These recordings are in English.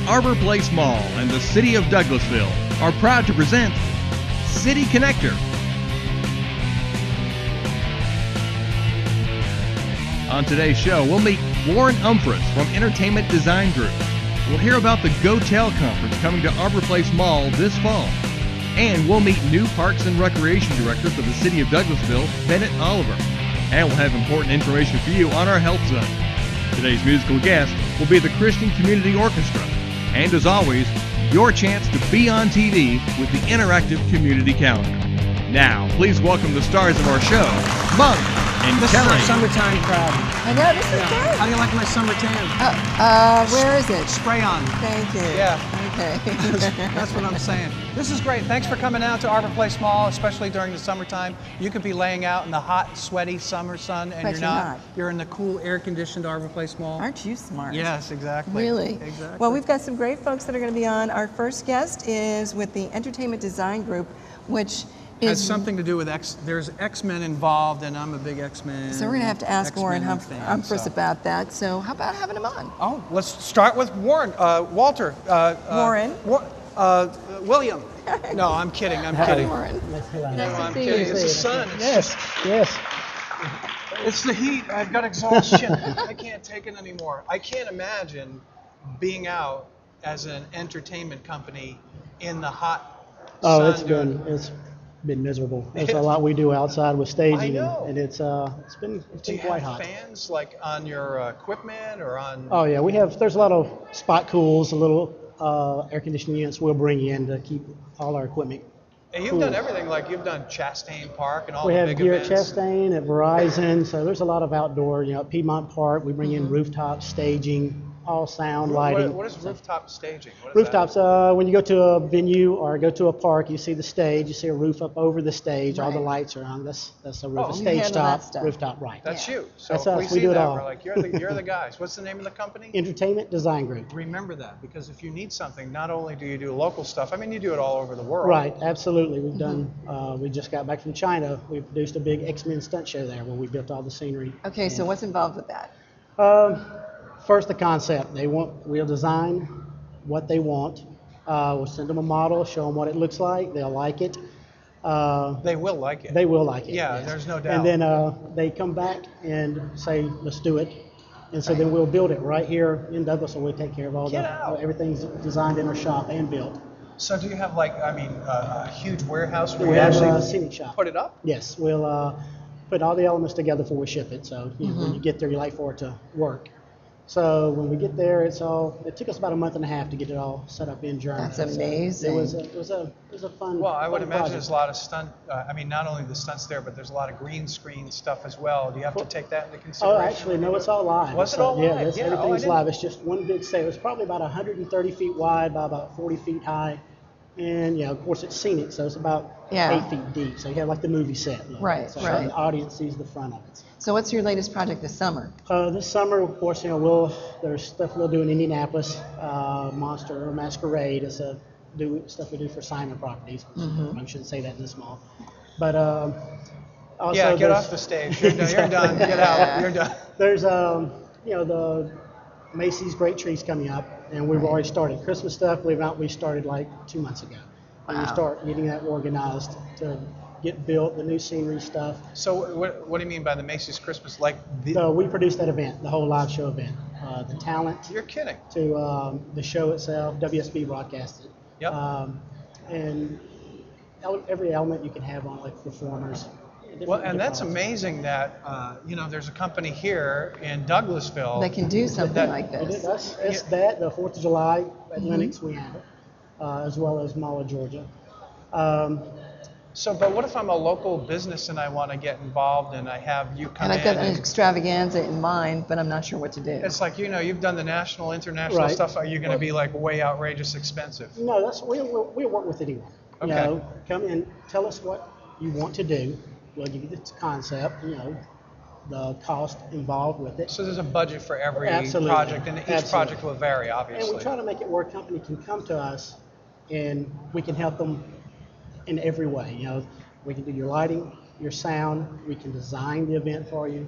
Arbor Place Mall and the City of Douglasville are proud to present City Connector. On today's show, we'll meet Warren Umphress from Entertainment Design Group. We'll hear about the Go Tell Conference coming to Arbor Place Mall this fall. And we'll meet new Parks and Recreation Director for the City of Douglasville, Bennett Oliver. And we'll have important information for you on our Health Zone. Today's musical guest will be the Christian Community Orchestra. And as always, your chance to be on TV with the interactive community calendar. Now, please welcome the stars of our show, Monk and This Kelly. is our summertime crowd. I know, this is great. How do you like my summer tan? Where is it? Spray on. Thank you. Yeah. Okay. That's what I'm saying. This is great. Thanks for coming out to Arbor Place Mall, especially during the summertime. You could be laying out in the hot, sweaty summer sun, and But you're you're not. not. You're in the cool, air-conditioned Arbor Place Mall. Aren't you smart? Yes, exactly. Really? Exactly. Well, we've got some great folks that are going to be on. Our first guest is with the Entertainment Design Group, which has is... something to do with there's X-Men involved, and I'm a big X-Men. So we're going to have to ask Warren X-Men Umphress fan, about that. So how about having him on? Oh, let's start with Warren. Walter. Warren. William. No, I'm kidding. I'm kidding. Warren. No, I'm see kidding. you. It's the sun. Yes. It's the heat. I've got exhaustion. I can't take it anymore. I can't imagine being out as an entertainment company in the hot Oh, sun. it's been miserable. There's a lot we do outside with staging, I know. and it's been Do you quite have hot. fans like on your equipment or on? Oh yeah, there's a lot of spot cools, a little air conditioning units we'll bring in to keep all our equipment. And you've cool. done everything. Like you've done Chastain Park and all We the have big gear at events. Chastain, at Verizon, so there's a lot of outdoor. At Piedmont Park, we bring in rooftop staging, all sound, lighting. What is rooftop staging? What is Rooftops, when you go to a venue or go to a park, you see the stage, you see a roof up over the stage, all the Right. lights are on. That's a roof, Oh, a you stage handle that top, stuff. rooftop, right. That's you. So That's if us. we We see do it that, all. we're like, you're the guys. What's the name of the company? Entertainment Design Group. Remember that, because if you need something, not only do you do local stuff, I mean, you do it all over the world. Right, absolutely. We've done, we just got back from China. We produced a big X-Men stunt show there where we built all the scenery. Okay, so what's involved with that? First, the concept. We'll design what they want. We'll send them a model, show them what it looks like. They'll like it. They will like it. They will like it. Yeah, yes. there's no doubt. And then they come back and say, let's do it. And so then we'll build it right here in Douglas, and we take care of all Get out. everything's designed in our shop and built. So do you have a huge warehouse where We you have a actually scenic shop. put it up? Yes, we'll put all the elements together before we ship it. So when you get there, you like for it to work. So when we get there, it took us about a month and a half to get it all set up in Germany. That's So amazing. it was a fun. Well, I would fun imagine project. there's a lot of stunt. Not only the stunts there, but there's a lot of green screen stuff as well. Do you have to take that into Oh, consideration? actually, no, it's all live. Was it So, all yeah, live? Yeah, everything's I live. didn't- It's just one big set. It was probably about 130 feet wide by about 40 feet high. And, of course, it's scenic, so it's about 8 feet deep. So you have like the movie set. Right, so right. the audience sees the front of it. So what's your latest project this summer? This summer, of course, there's stuff we'll do in Indianapolis. Monster Masquerade is stuff we do for Simon Properties. I shouldn't say that in this mall. But also Yeah, get there's- off the stage. You're done. You're done. Get out. You're done. There's the Macy's Great Trees coming up, and we've already started Christmas stuff. Believe it or not, we started like 2 months ago. And we Wow. start getting that organized to get built, the new scenery stuff. So what do you mean by the Macy's Christmas? Like So we produced that event, the whole live show event, the talent You're kidding. to the show itself. WSB broadcasted. Yep. And every element you can have on, like performers. Well, and that's different amazing that there's a company here in Douglasville That can do something that- like elements. this. It's that, the 4th of July at Lenox we have it, as well as Mall of Georgia. So, but what if I'm a local business and I want to get involved and I have you come And I've got in? an And extravaganza in mind, but I'm not sure what to do. it's like, you've done the national, international Right. stuff. Are you going to be like way outrageous expensive? No, we'll work with anyone. Okay. Come in, tell us what you want to do. We'll give you the concept, the cost involved with it. So there's a budget for every Absolutely. project, and each Absolutely. project will vary, And obviously. we try to make it where a company can come to us and we can help them in every way. We can do your lighting, your sound, we can design the event for you.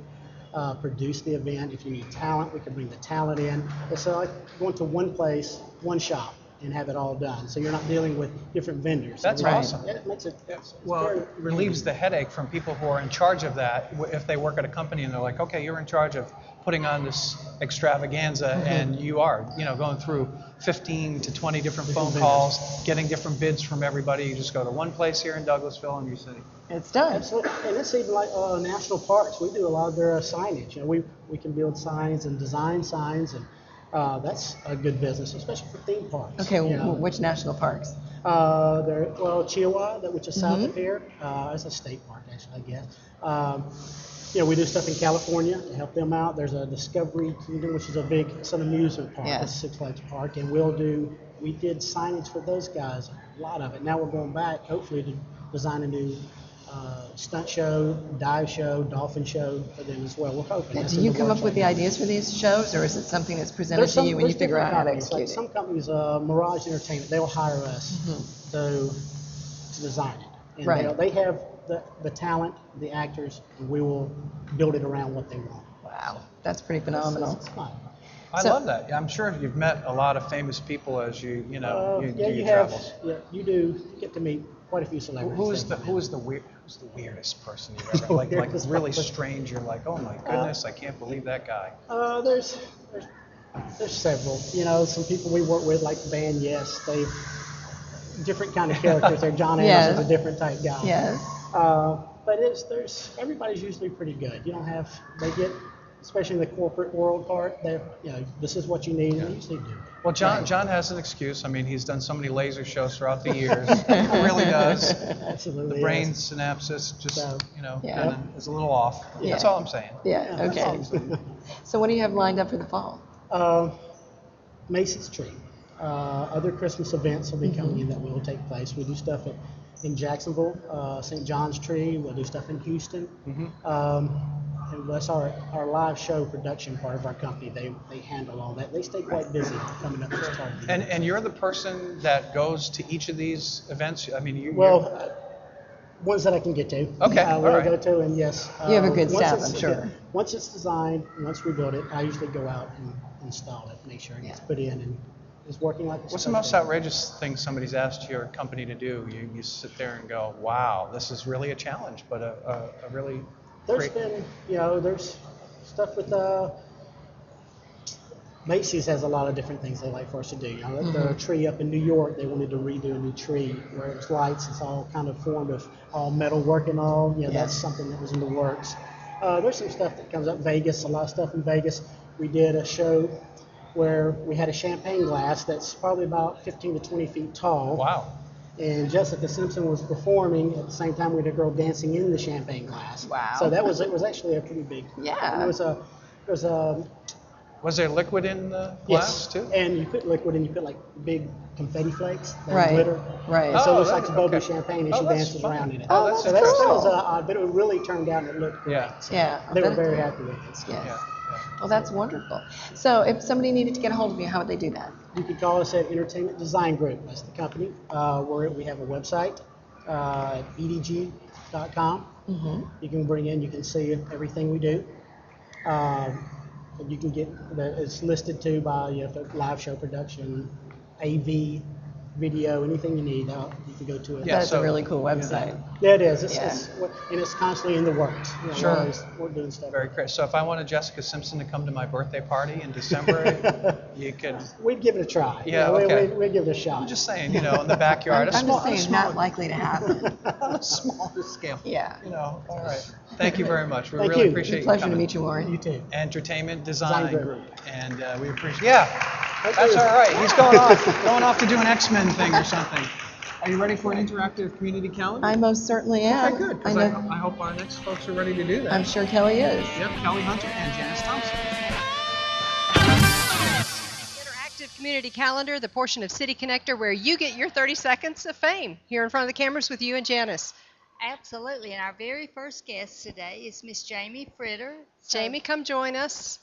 produce the event. If you need talent, we can bring the talent in. It's like going to one place, one shop, and have it all done. So you're not dealing with different vendors. That's awesome. It makes it, it's Well, very it relieves the headache from people who are in charge of that. If they work at a company and they're like, okay, you're in charge of putting on this extravaganza, and you are, going through 15 to 20 different phone calls, getting different bids from everybody. You just go to one place here in Douglasville and you say, It's done. Absolutely, and it's even like national parks. We do a lot of their signage. We can build signs and design signs, and that's a good business, especially for theme parks. Okay, which national parks? Chihuahua, which is south of here. It's a state park, actually, I guess. We do stuff in California to help them out. There's a Discovery Kingdom, which is it's an amusement park. Yes. It's Six Flags Park, and we did signage for those guys, a lot of it. Now we're going back, hopefully, to design a new stunt show, dive show, dolphin show for them as well. We're hoping. Now, That's do in you the come works up with right the now. ideas for these shows, or is it something that's presented to you and you figure out how to execute Like it? some companies, Mirage Entertainment, they'll hire us to design it. And Right. they have the talent, the actors, and we will build it around what they want. Wow, that's pretty phenomenal. It's fun. I So- love that. I'm sure you've met a lot of famous people as you do Yeah, your you have. travels. Yeah, you do. You get to meet quite a few celebrities. Who's the weirdest person you've ever like really strange? You're like, oh my goodness, I can't believe that guy. There's several. Some people we work with, like the band Yes, they different kind of characters. They're John Yes. Anderson's a different type guy. Yes. But everybody's usually pretty good. They get, especially in the corporate world part, this is what you need, and they usually do. Well, John has an excuse. I mean, he's done so many laser shows throughout the years. He really does. Absolutely. The brain yes. synapses just, So, Yeah. kinda is a little off. Yeah. That's all I'm saying. Yeah, that's okay. awesome. So what do you have lined up for the fall? Macy's Tree. Other Christmas events will be coming in that will take place. We do stuff in Jacksonville, St. John's Tree. We'll do stuff in Houston. And that's our live show production part of our company. They handle all that. They stay quite busy coming up this time of the year. And you're the person that goes to each of these events? I mean, Ones that I can get to. Okay, I all will right. go to, and yes. You have a good once staff, it's- I'm sure. Once it's designed, once we build it, I usually go out and install it, make sure it gets put in and is working like it's What's the most outrageous thing somebody's asked your company to do? You sit there and go, wow, this is really a challenge, but a really There's great... been, there's stuff with Macy's has a lot of different things they like for us to do. The tree up in New York, they wanted to redo a new tree where it was lights. It's all kind of formed of all metal work and all. That's something that was in the works. There's some stuff that comes up. Vegas, a lot of stuff in Vegas. We did a show where we had a champagne glass that's probably about 15 to 20 feet tall. Wow. And Jessica Simpson was performing at the same time we had a girl dancing in the champagne glass. Wow. So it was actually a pretty big. Yeah. And it was a Was there liquid in the glass too? And you put liquid and you put like big confetti flakes that Right. glitter. Right. And so Oh, it looks like that- bubbly okay. champagne and Oh, she that's dances fun. around in it. Oh, that's so that was cool. odd, but it really turned out and it looked great. Yeah. So Yeah, they were but- very happy with it. Yes. Yeah. Well, that's wonderful. So if somebody needed to get a hold of you, how would they do that? You could call us at Entertainment Design Group. That's the company. We have a website, edg.com. You can you can see everything we do. And you can get it's listed too by for live show production, AV, video, anything you need. You can go to it. Yeah, That's so- a really cool website. Yeah, it is. Yeah. And it's constantly in the works. Sure. We're doing stuff. Very great. So if I wanted Jessica Simpson to come to my birthday party in December, you could... We'd give it a try. Yeah, okay. We'd give it a shot. I'm just saying, in the backyard. I'm just saying, not likely to happen. On a smaller scale. Yeah. All right. Thank you very much. We Thank really you. appreciate It's a you pleasure coming. to meet you, Warren. You too. Entertainment Design Design Group. Group. And we appreciate... Yeah, that's all right. He's going off to do an X-Men thing or something. Are you ready for an interactive community calendar? I most certainly am. Okay, good. 'Cause I I know. hope our next folks are ready to do that. I'm sure Kelly is. Yep, Kelly Hunter and Janice Thompson. Interactive community calendar, the portion of City Connector where you get your 30 seconds of fame. Here in front of the cameras with you and Janice. Absolutely, and our very first guest today is Miss Jamie Fritter. Jamie, come join us.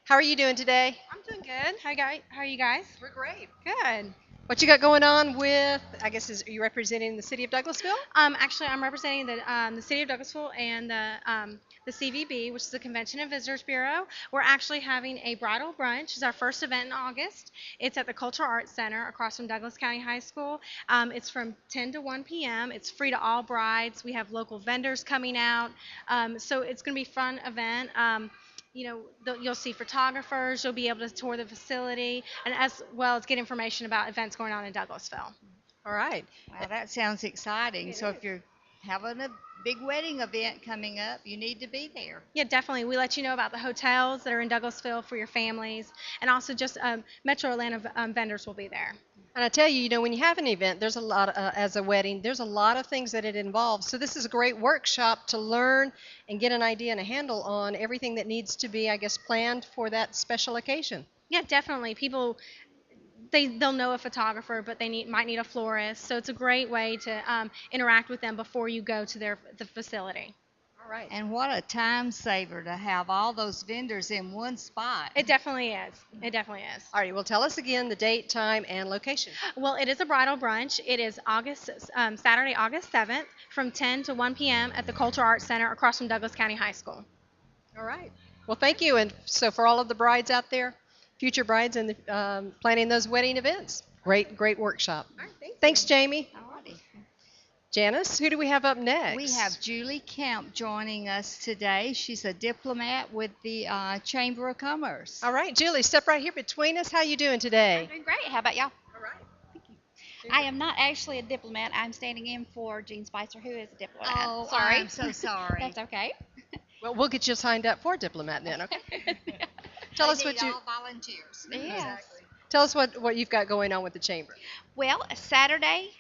How are you doing today? I'm doing good. How are you guys? We're great. Good. What you got going on with, I guess, are you representing the City of Douglasville? Actually, I'm representing the City of Douglasville and the CVB, which is the Convention and Visitors Bureau. We're actually having a bridal brunch. It's our first event in August. It's at the Cultural Arts Center across from Douglas County High School. It's from 10 to 1 p.m. It's free to all brides. We have local vendors coming out. So it's going to be a fun event. You'll see photographers, you'll be able to tour the facility, and as well as get information about events going on in Douglasville. All right. Wow, that sounds exciting. So if you're having a big wedding event coming up, you need to be there. Yeah, definitely. We let you know about the hotels that are in Douglasville for your families, and also just Metro Atlanta vendors will be there. And I tell you, when you have an event, there's a lot, as a wedding, there's a lot of things that it involves. So this is a great workshop to learn and get an idea and a handle on everything that needs to be, I guess, planned for that special occasion. Yeah, definitely. People, they'll know a photographer, but they might need a florist. So it's a great way to interact with them before you go to the facility. All right. And what a time saver to have all those vendors in one spot. It definitely is. It definitely is. All right. Well, tell us again the date, time, and location. Well, it is a bridal brunch. It is Saturday, August 7th from 10 to 1 p.m. at the Cultural Arts Center across from Douglas County High School. All right. Well, thank you. And so for all of the brides out there, future brides and planning those wedding events, great workshop. All right, Thanks, Jamie. Alrighty. Janice, who do we have up next? We have Julie Kemp joining us today. She's a diplomat with the Chamber of Commerce. All right, Julie, step right here between us. How you doing today? Doing great. How about y'all? All right. I am not actually a diplomat. I'm standing in for Jean Spicer, who is a diplomat. Oh, sorry. I'm so sorry. That's okay. Well, we'll get you signed up for diplomat then, okay? Tell us They what need you all volunteers. Yes. tell us what you've got going on with the chamber. Well, Saturday,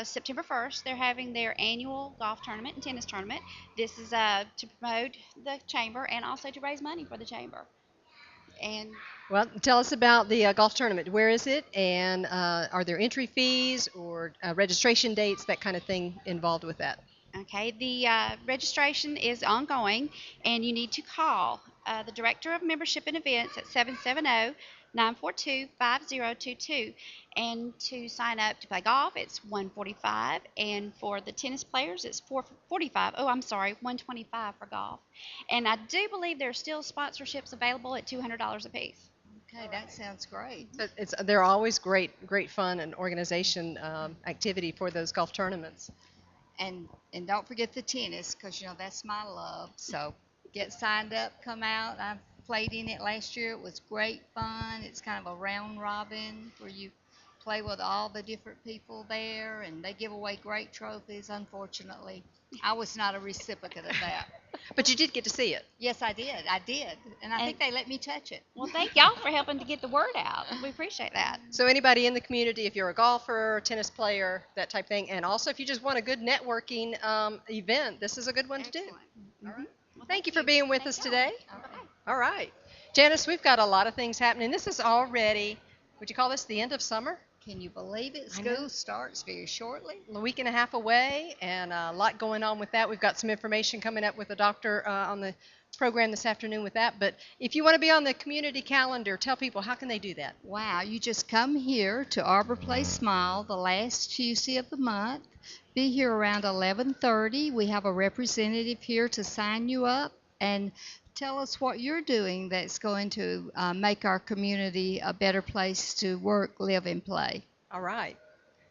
September 1st, they're having their annual golf tournament and tennis tournament. This is to promote the chamber and also to raise money for the chamber. And Well, tell us about the golf tournament. Where is it, and are there entry fees or registration dates, that kind of thing involved with that? okay, the registration is ongoing, and you need to call the Director of Membership and Events at 770-942-5022. And to sign up to play golf, it's $145, and for the tennis players, it's $445. Oh, I'm sorry, $125 for golf. And I do believe there are still sponsorships available at $200 apiece. Okay, that sounds great. But they're always great fun and organization activity for those golf tournaments. And don't forget the tennis, because that's my love. So get signed up, come out. I played in it last year. It was great fun. It's kind of a round robin where you play with all the different people there, and they give away great trophies. Unfortunately, I was not a recipient of that. But you did get to see it. Yes, I did, and I think they let me touch it. Well, thank y'all for helping to get the word out. We appreciate that. So anybody in the community, if you're a golfer, tennis player, that type thing, and also if you just want a good networking event, this is a good one to do. Excellent. All right. Well, thank you for being with us today. All right. Janice, we've got a lot of things happening. This is already, would you call this the end of summer? Can you believe it? I know. School starts very shortly. A week and a half away, and a lot going on with that. We've got some information coming up with the doctor on the program this afternoon with that. But if you want to be on the community calendar, tell people, how can they do that? Wow, you just come here to Arbor Place Smile the last Tuesday of the month. Be here around 11:30. We have a representative here to sign you up and tell us what you're doing that's going to make our community a better place to work, live, and play. All right.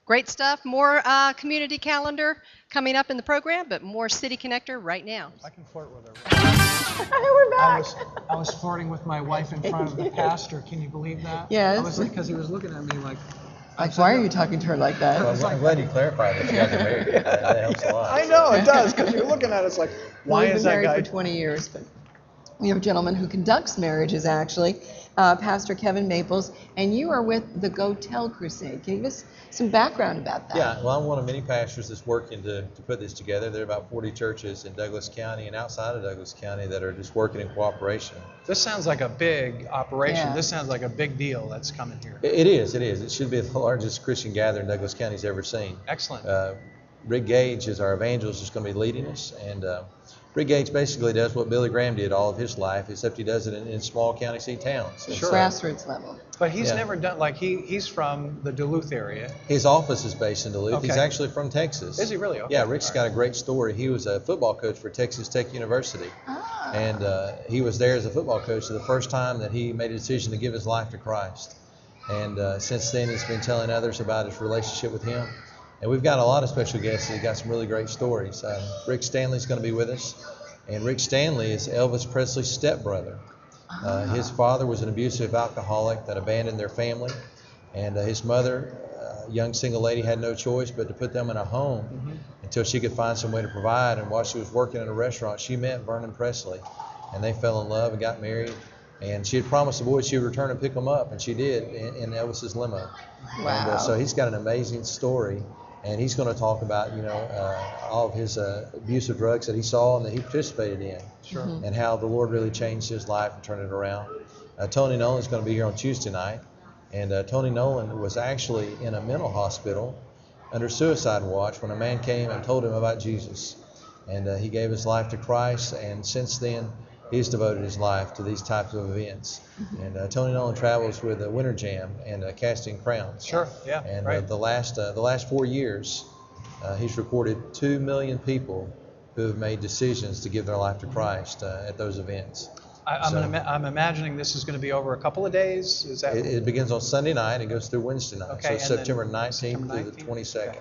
Great stuff. More community calendar coming up in the program, but more City Connector right now. I can flirt with her. We're back. I was flirting with my wife in front of the pastor. Can you believe that? Yes. I was like, because he was looking at me like. Like, why are you talking to her like that? Well, I'm glad you clarified that you guys are married. That helps a lot. I know, it does, because you're looking at it, it's like, why We've is been that married guy? for 20 years, but we have a gentleman who conducts marriages, actually, Pastor Kevin Maples, and you are with the Go Tell Crusade. Can you give us some background about that? Yeah, well, I'm one of many pastors that's working to put this together. There are about 40 churches in Douglas County and outside of Douglas County that are just working in cooperation. This sounds like a big operation. Yeah. This sounds like a big deal that's coming here. It is. It should be the largest Christian gathering Douglas County's ever seen. Excellent. Rick Gage is our evangelist, is going to be leading us, and Rick Gates basically does what Billy Graham did all of his life, except he does it in small county seat towns. And Sure. Grassroots level. But he's Yeah. never done, like, he's from the Duluth area. His office is based in Duluth. Okay. He's actually from Texas. Is he really? Okay. Yeah, Rick's got a great story. He was a football coach for Texas Tech University. Ah. And he was there as a football coach the first time that he made a decision to give his life to Christ. And since then, he's been telling others about his relationship with him. And we've got a lot of special guests that got some really great stories. Rick Stanley's going to be with us. And Rick Stanley is Elvis Presley's stepbrother. His father was an abusive alcoholic that abandoned their family. And his mother, a young single lady, had no choice but to put them in a home until she could find some way to provide. And while she was working in a restaurant, she met Vernon Presley. And they fell in love and got married. And she had promised the boys she would return and pick them up. And she did in Elvis's limo. Wow. And so he's got an amazing story. And he's going to talk about, all of his abuse of drugs that he saw and that he participated in. Sure. And how the Lord really changed his life and turned it around. Tony Nolan's going to be here on Tuesday night. And Tony Nolan was actually in a mental hospital under suicide watch when a man came and told him about Jesus. And he gave his life to Christ. And since then, he's devoted his life to these types of events. And Tony Nolan travels with Winter Jam and Casting Crowns. Sure, yeah, And right. the last 4 years, he's recorded 2 million people who have made decisions to give their life to Christ at those events. I'm imagining this is going to be over a couple of days. Is that? It begins on Sunday night and goes through Wednesday night. Okay, So and September then 19th September through the 19th? 22nd. Okay.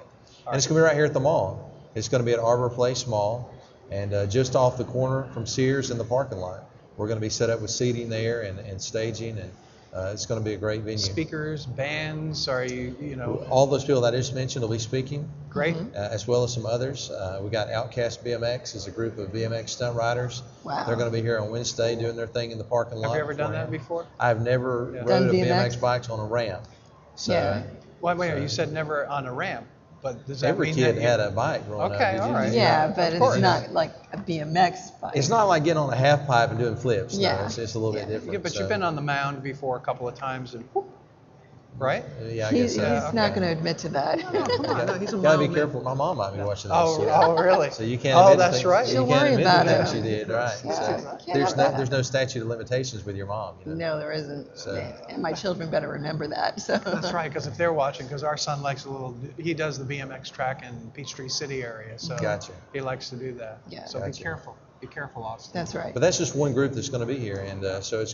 And it's going to be right here at the mall. It's going to be at Arbor Place Mall and just off the corner from Sears in the parking lot. We're going to be set up with seating there and staging, and it's going to be a great venue. Speakers, bands, are you? All those people that I just mentioned will be speaking. Great. As well as some others. We got Outcast BMX as a group of BMX stunt riders. Wow. They're going to be here on Wednesday doing their thing in the parking lot. Have you ever done that beforehand. before? I've never Done rode a BMX? BMX bikes on a ramp. So Yeah. Wait, you said never on a ramp, but does that every mean kid that had a bike growing up. Okay, Did you- all right. did you Yeah, know? but Of it's course. not like a BMX bike. It's not like getting on a half pipe and doing flips. No, Yeah. it's just a little bit Yeah. different. Yeah, but so- you've been on the mound before a couple of times, and whoop, right? Yeah, I He's guess so. he's not going to admit to that. He's a Gotta be mild careful. My mom might be watching this. Oh, really? So you can't Oh, admit that's things, right. You She'll can't worry admit about the things it. you did, right? Yeah, So can't have that. there's no statute of limitations with your mom. No, there isn't. So- And my children better remember that. So. That's right, because if they're watching, because our son likes he does the BMX track in Peachtree City area, so Gotcha. he likes to do that. Yeah. So Gotcha. be careful, Austin. That's right. But that's just one group that's going to be here, and so it's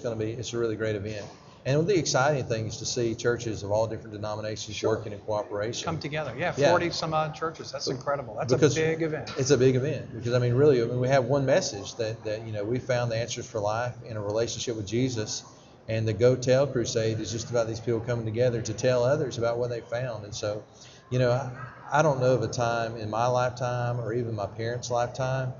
a really great event. And the exciting thing is to see churches of all different denominations Sure. working in cooperation. Come together, yeah, Yeah. 40 some odd churches. That's incredible. That's Because a big event. It's a big event because really we have one message that we found the answers for life in a relationship with Jesus, and the Go Tell Crusade is just about these people coming together to tell others about what they found. And so, I don't know of a time in my lifetime or even my parents' lifetime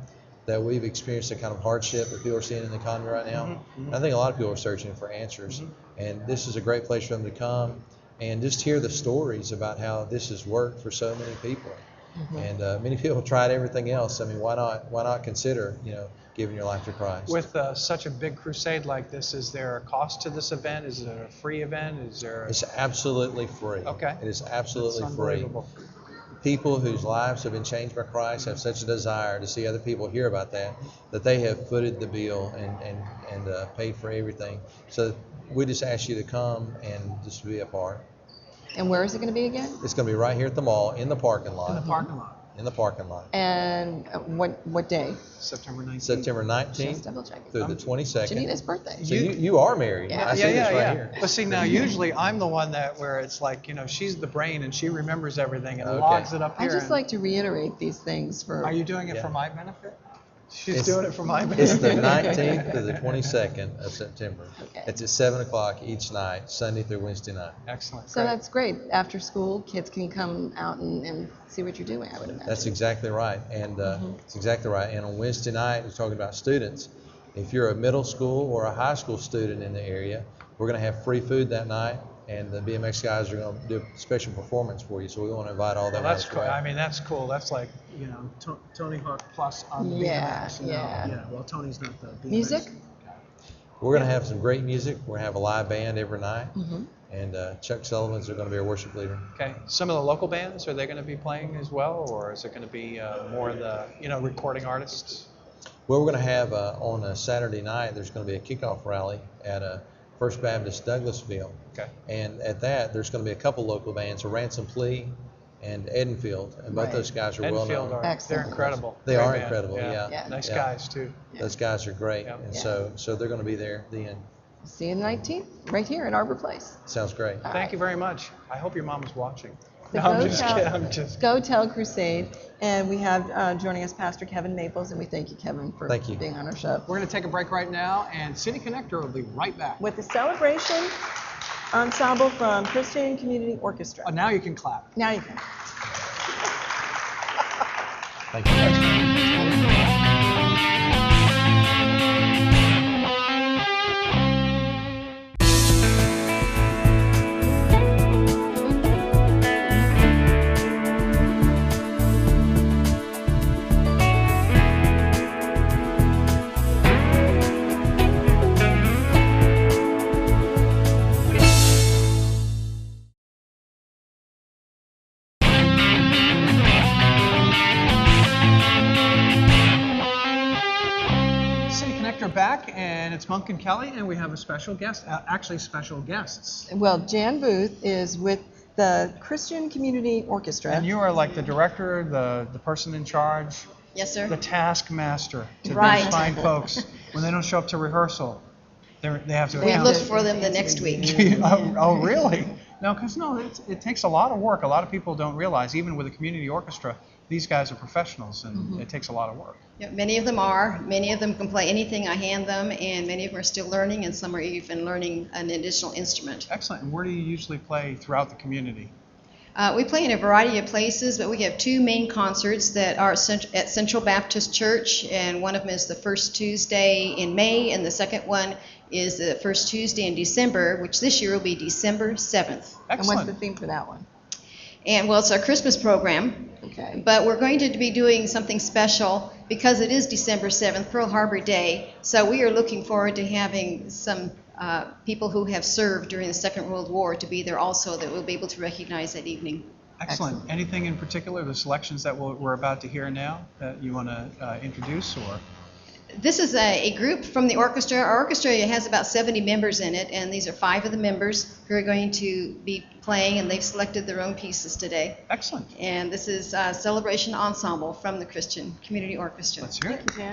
that we've experienced the kind of hardship that people are seeing in the economy right now. I think a lot of people are searching for answers, and this is a great place for them to come and just hear the stories about how this has worked for so many people. And many people tried everything else. I mean, why not consider giving your life to Christ? With such a big crusade like this, is there a cost to this event? Is it a free event? It's absolutely free. Okay. It is absolutely It's free. unbelievable. People whose lives have been changed by Christ have such a desire to see other people hear about that they have footed the bill and paid for everything. So we just ask you to come and just be a part. And where is it going to be again? It's going to be right here at the mall in the parking lot. In the parking lot, In the parking lot. And what day? September 19th. September Just 19th double checking. through the 22nd. Janina's birthday. So you are married. Yeah. I see this right here. But see, now usually I'm the one where it's like, she's the brain and she remembers everything and Okay. logs it up I here. just and- like to reiterate these things for. Are you doing it Yeah. for my benefit? She's It's- doing it for my benefit. It's the 19th to the 22nd of September. Okay. It's at 7 o'clock each night, Sunday through Wednesday night. Excellent. So great. that's great. After school, kids can come out and see what you're doing, I would imagine. That's exactly right. And it's exactly right. And on Wednesday night, we're talking about students. If you're a middle school or a high school student in the area, we're going to have free food that night. And the BMX guys are going to do a special performance for you. So we want to invite all Well, them that's out as cool. well. I mean, that's cool. That's like, Tony Hawk plus on Yeah, BMX. yeah. Yeah, well, Tony's not the BMX. Music? We're going to have some great music. We're going to have a live band every night. Mm-hmm. And Chuck Sullivan's going to be our worship leader. Okay. Some of the local bands, are they going to be playing as well? Or is it going to be more of the, recording artists? Well, we're going to have on a Saturday night, there's going to be a kickoff rally at First Baptist Douglasville. Okay. And at that, there's going to be a couple local bands, a Ransom Plea and Edenfield. And both those guys are well Enfield known. they're Excellent. incredible. They Great are band. incredible, yeah. Yeah. Nice Yeah. guys too. Those guys are great. Yeah. And Yeah. so they're going to be there then. See you the 19th, right here at Arbor Place. Sounds great. Thank you very much. I hope your mom is watching. The No, I'm Go just Tell- kidding. I'm just. Go Tell Crusade. And we have joining us Pastor Kevin Maples, and we thank you, Kevin, for Thank you. being on our show. We're going to take a break right now, and City Connector will be right back. With the celebration ensemble from Christian Community Orchestra. Oh, now you can clap. Now you can. Thank you. City Connector back, and it's Monk and Kelly, and we have a special guest, actually special guests. Well, Jan Booth is with the Christian Community Orchestra. And you are like the director, the person in charge, Yes, sir. the taskmaster to Right. these fine folks. When they don't show up to rehearsal, they have to We account. look for them the next week. Oh, really? No, because it takes a lot of work. A lot of people don't realize, even with a community orchestra, these guys are professionals, and it takes a lot of work. Yeah, many of them are. Many of them can play anything I hand them, and many of them are still learning, and some are even learning an additional instrument. Excellent. And where do you usually play throughout the community? We play in a variety of places, but we have two main concerts that are at Central Baptist Church, and one of them is the first Tuesday in May, and the second one is the first Tuesday in December, which this year will be December 7th. And what's Excellent. the theme for that one? And well, it's our Christmas program. Okay. But we're going to be doing something special because it is December 7th, Pearl Harbor Day. So we are looking forward to having some people who have served during the Second World War to be there also that we'll be able to recognize that evening. Excellent. Anything in particular, the selections that we're about to hear now, that you want to introduce, or? This is a group from the orchestra. Our orchestra has about 70 members in it, and these are 5 of the members who are going to be playing, and they've selected their own pieces today. Excellent. And this is a Celebration Ensemble from the Christian Community Orchestra. Let's hear it. Thank you, Jan.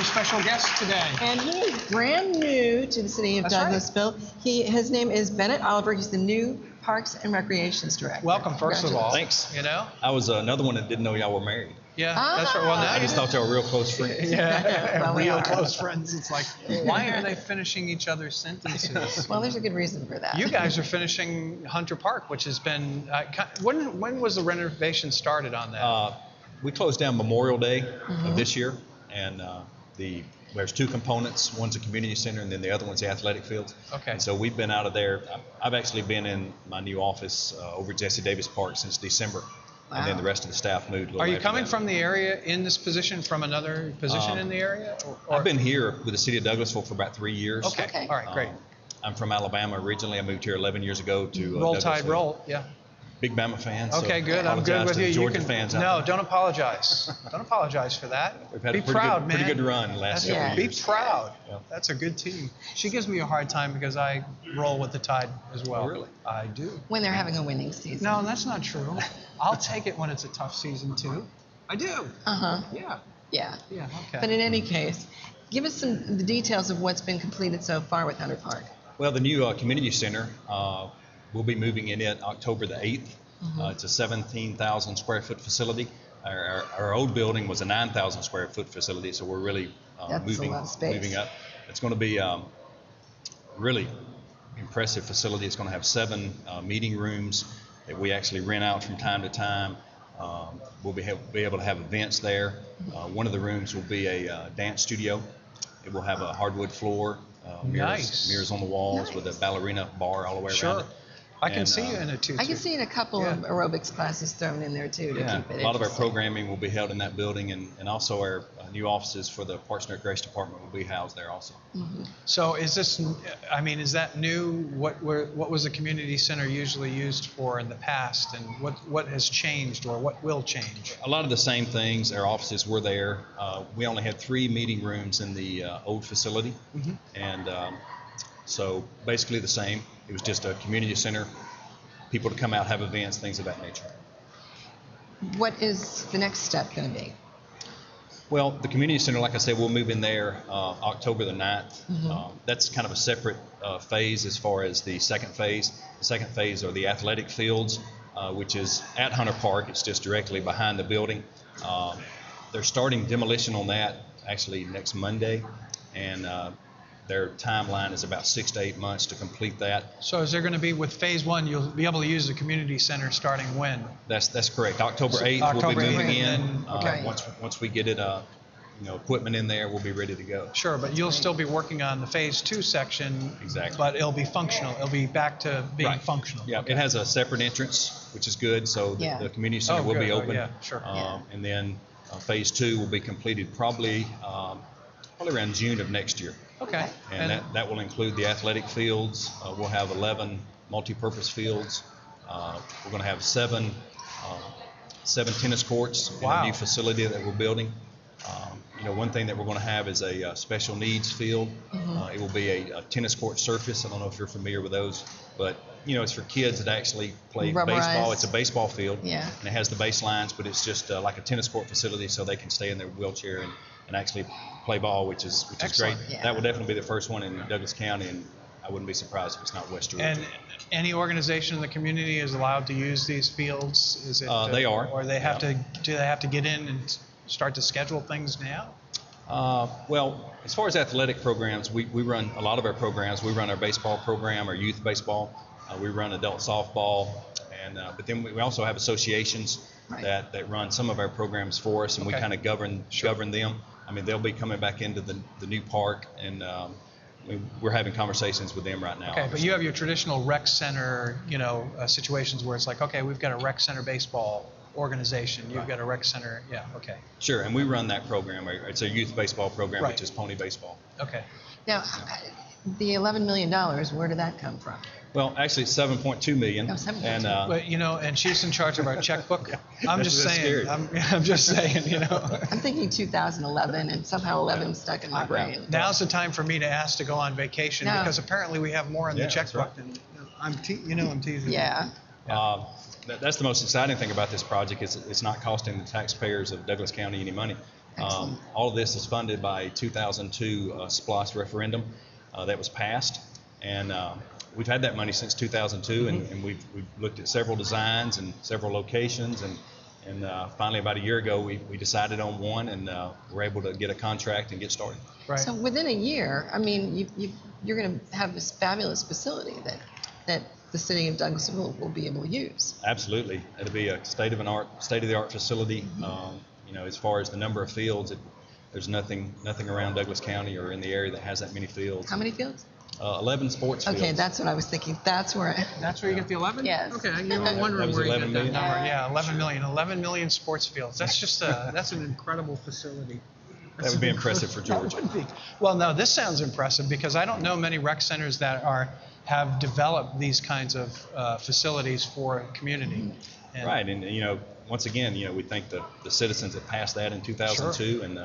special guest today. And he is brand new to the City of That's right. Douglasville. His name is Bennett Oliver. He's the new Parks and Recreations Director. Welcome, first of all. Thanks. You know? I was another one that didn't know y'all were married. Yeah, that's right. Well, now I just thought y'all were real close friends. Yeah, Well, we real are. close friends. It's like, why are they finishing each other's sentences? Well, there's a good reason for that. You guys are finishing Hunter Park, which has been, when was the renovation started on that? We closed down Memorial Day of this year, and there's two components. One's a community center, and then the other one's the athletic fields. Okay. And so we've been out of there. I've actually been in my new office over at Jesse Davis Park since December. Wow. And then the rest of the staff moved. Are you coming from the area in this position, from another position in the area? I've been here with the City of Douglasville for about 3 years. Okay. All right, great. I'm from Alabama originally. I moved here 11 years ago to Roll Tide Douglasville. Roll, yeah. Big Bama fan. Okay, so good. I'm good apologize with to you. the You Georgia can, fans out no, there. don't apologize. Don't apologize for that. We've had Be a pretty proud, good, man. pretty good run the last That's couple it. of Be years. proud. Yeah. That's a good team. She gives me a hard time because I roll with the Tide as well. Oh, really? I do. When they're having a winning season. No, that's not true. I'll take it when it's a tough season too. I do. Uh-huh. Yeah. Yeah. Yeah. Okay. But in any case, give us the details of what's been completed so far with Hunter Park. Well, the new community center, we'll be moving in it October the 8th. It's a 17,000 square foot facility. Our old building was a 9,000 square foot facility, so we're really That's moving a lot of space. moving up. It's going to be really impressive facility. It's going to have 7 meeting rooms that we actually rent out from time to time. We'll be able to have events there. One of the rooms will be a dance studio. It will have a hardwood floor, mirrors on the walls with a ballerina bar all the way around it. I can see you in a tutu. I can see a couple of aerobics classes thrown in there too to keep it a lot of our interesting. programming will be held in that building, and also our new offices for the Parks and Recreation Department will be housed there also. So is this? I mean, is that new? What was the community center usually used for in the past, and what has changed or what will change? A lot of the same things. Our offices were there. We only had 3 meeting rooms in the old facility, and so basically the same. It was just a community center, people to come out, have events, things of that nature. What is the next step going to be? Well, the community center, like I said, we'll move in there October the 9th. That's kind of a separate phase as far as the second phase. The second phase are the athletic fields, which is at Hunter Park. It's just directly behind the building. They're starting demolition on that actually next Monday, and their timeline is about 6 to 8 months to complete that. So is there going to be, with phase 1, you'll be able to use the community center starting when? That's correct. October 8th, October we'll be 8th, moving in. and then- okay. Once we get it, equipment in there, we'll be ready to go. Sure, but you'll still be working on the phase 2 section. Exactly. But it'll be functional. It'll be back to being Right. functional. Yeah, it has a separate entrance, which is good. So the community center will be good. open. Yeah, sure. And then phase 2 will be completed probably around June of next year. Okay. And that will include the athletic fields. We'll have 11 multi-purpose fields. We're going to have 7 tennis courts in a new facility that we're building. One thing that we're going to have is a special needs field. It will be a tennis court surface. I don't know if you're familiar with those, but it's for kids that actually play baseball. It's a baseball field, and it has the baselines, but it's just like a tennis court facility, so they can stay in their wheelchair and actually play ball, which is great. Yeah. That will definitely be the first one in Douglas County, and I wouldn't be surprised if it's not West Georgia. And any organization in the community is allowed to use these fields? Is it? They are. Or they have to? Do they have to get in and start to schedule things now? Well, as far as athletic programs, we run a lot of our programs. We run our baseball program, our youth baseball. We run adult softball, but then we also have associations that run some of our programs for us, and we kind of govern them. I mean, they'll be coming back into the new park, and we're having conversations with them right now. Okay, but you have your traditional rec center, situations where it's like, okay, we've got a rec center baseball organization. You've got a rec center. Yeah, okay. Sure, and we run that program. It's a youth baseball program, Right. which is pony baseball. Okay. Now, the $11 million, where did that come from? Well, actually, it's $7.2 million. Oh, 7.2. And But and she's in charge of our checkbook. I'm just that's saying. scary. I'm just saying. I'm thinking 2011, and somehow 11 stuck in my brain. Now's the time for me to ask to go on vacation No. because apparently we have more in the that's checkbook right. than I'm teasing. Yeah. That's the most exciting thing about this project is it's not costing the taxpayers of Douglas County any money. All of this is funded by a 2002 SPLOST referendum that was passed, and we've had that money since 2002, and we've looked at several designs and several locations, and finally about a year ago we decided on one, and we're able to get a contract and get started. Right. So within a year, I mean, you're going to have this fabulous facility that the city of Douglasville will be able to use. Absolutely, it'll be a state-of-the-art facility. As far as the number of fields, there's nothing around Douglas County or in the area that has that many fields. How many fields? 11 sports fields. Okay, that's what I was thinking. That's where you get the 11? Yes. Okay, you were wondering where you get that million. number. Yeah, 11 million. 11 million sports fields. That's just that's an incredible facility. That would be impressive for Georgia. That would be. Well, no, this sounds impressive because I don't know many rec centers that have developed these kinds of facilities for a community. Right, and once again, we thank the citizens that passed that in 2002, and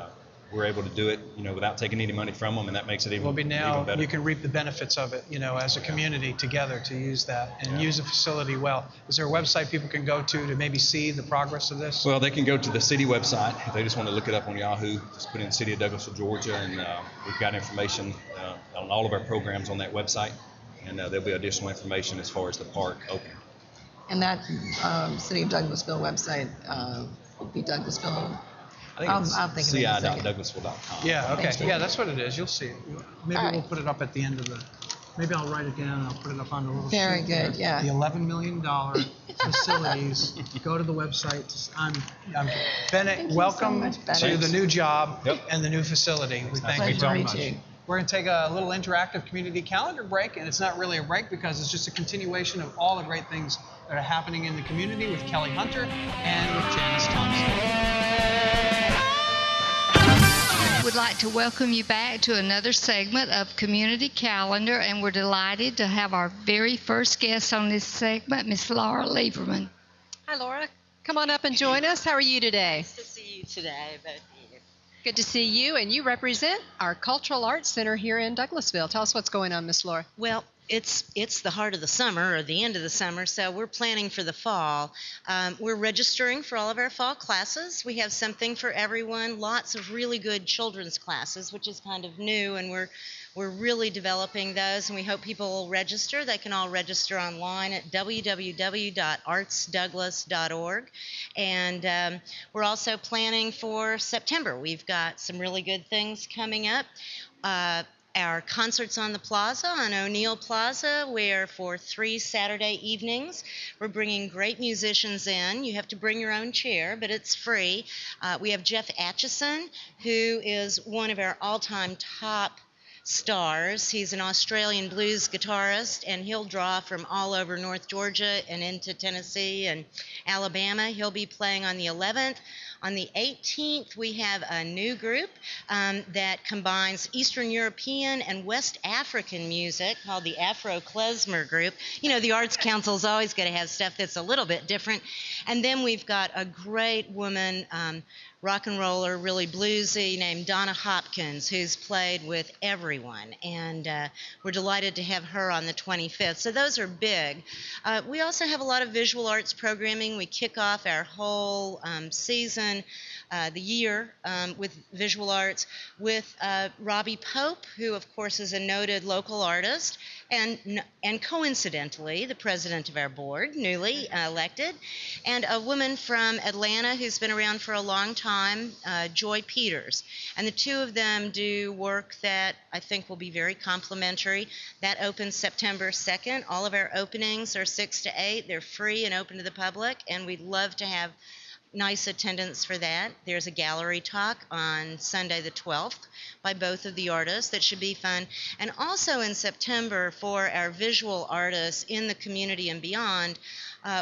we're able to do it, without taking any money from them, and that makes it even better. You can reap the benefits of it, as a community together to use that and use the facility well. Is there a website people can go to maybe see the progress of this? Well, they can go to the city website. If they just want to look it up on Yahoo, just put in City of Douglasville, Georgia, and we've got information on all of our programs on that website, and there'll be additional information as far as the park opening. And that City of Douglasville website will be Douglasville. I think it's ci.douglasville.com. Yeah, okay. Yeah, that's what it is. You'll see it. Maybe we'll put it up at the end of maybe I'll write it down and I'll put it up on the little sheet. Very good, yeah. The $11 million facilities. Go to the website. I'm Bennett, welcome to the new job and the new facility. We thank you very much. We're going to take a little interactive community calendar break, and it's not really a break because it's just a continuation of all the great things that are happening in the community with Kelly Hunter and with Janice Thompson. Would like to welcome you back to another segment of Community Calendar, and we're delighted to have our very first guest on this segment, Miss Laura Lieberman. Hi, Laura. Come on up and join us. How are you today? Nice to see you today, both of you. Good to see you, and you represent our Cultural Arts Center here in Douglasville. Tell us what's going on, Miss Laura. Well, it's the heart of the summer, or the end of the summer, so we're planning for the fall. We're registering for all of our fall classes. We have something for everyone, lots of really good children's classes, which is kind of new, and we're really developing those, and we hope people will register. They can all register online at www.artsdouglas.org. And we're also planning for September. We've got some really good things coming up. Our concerts on the plaza, on O'Neill Plaza, where for 3 Saturday evenings, we're bringing great musicians in. You have to bring your own chair, but it's free. We have Jeff Atchison, who is one of our all-time top stars. He's an Australian blues guitarist, and he'll draw from all over North Georgia and into Tennessee and Alabama. He'll be playing on the 11th. On the 18th, we have a new group that combines Eastern European and West African music called the Afro Klezmer Group. The Arts Council's always going to have stuff that's a little bit different. And then we've got a great woman, rock and roller, really bluesy, named Donna Hopkins, who's played with everyone. And we're delighted to have her on the 25th. So those are big. We also have a lot of visual arts programming. We kick off our whole season, the year, with visual arts with Robbie Pope, who, of course, is a noted local artist, and coincidentally, the president of our board, newly elected, and a woman from Atlanta who's been around for a long time, Joy Peters. And the two of them do work that I think will be very complimentary. That opens September 2nd. All of our openings are 6 to 8. They're free and open to the public, and we'd love to have nice attendance for that. There's a gallery talk on Sunday the 12th by both of the artists that should be fun. And also in September, for our visual artists in the community and beyond,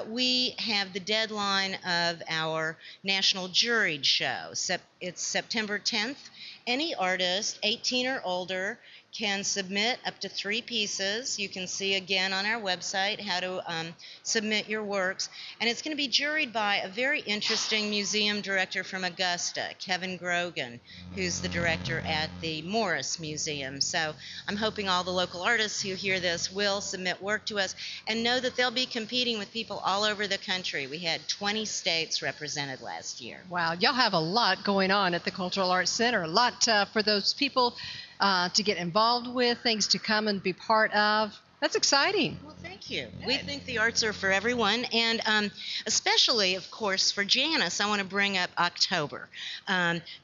we have the deadline of our National Juried Show. It's September 10th. Any artist 18 or older can submit up to 3 pieces. You can see again on our website how to submit your works. And it's going to be juried by a very interesting museum director from Augusta, Kevin Grogan, who's the director at the Morris Museum. So I'm hoping all the local artists who hear this will submit work to us and know that they'll be competing with people all over the country. We had 20 states represented last year. Wow, y'all have a lot going on at the Cultural Arts Center. A lot for those people to get involved with, things to come and be part of. That's exciting. Well, thank you. We think the arts are for everyone, and especially, of course, for Janice, I want to bring up October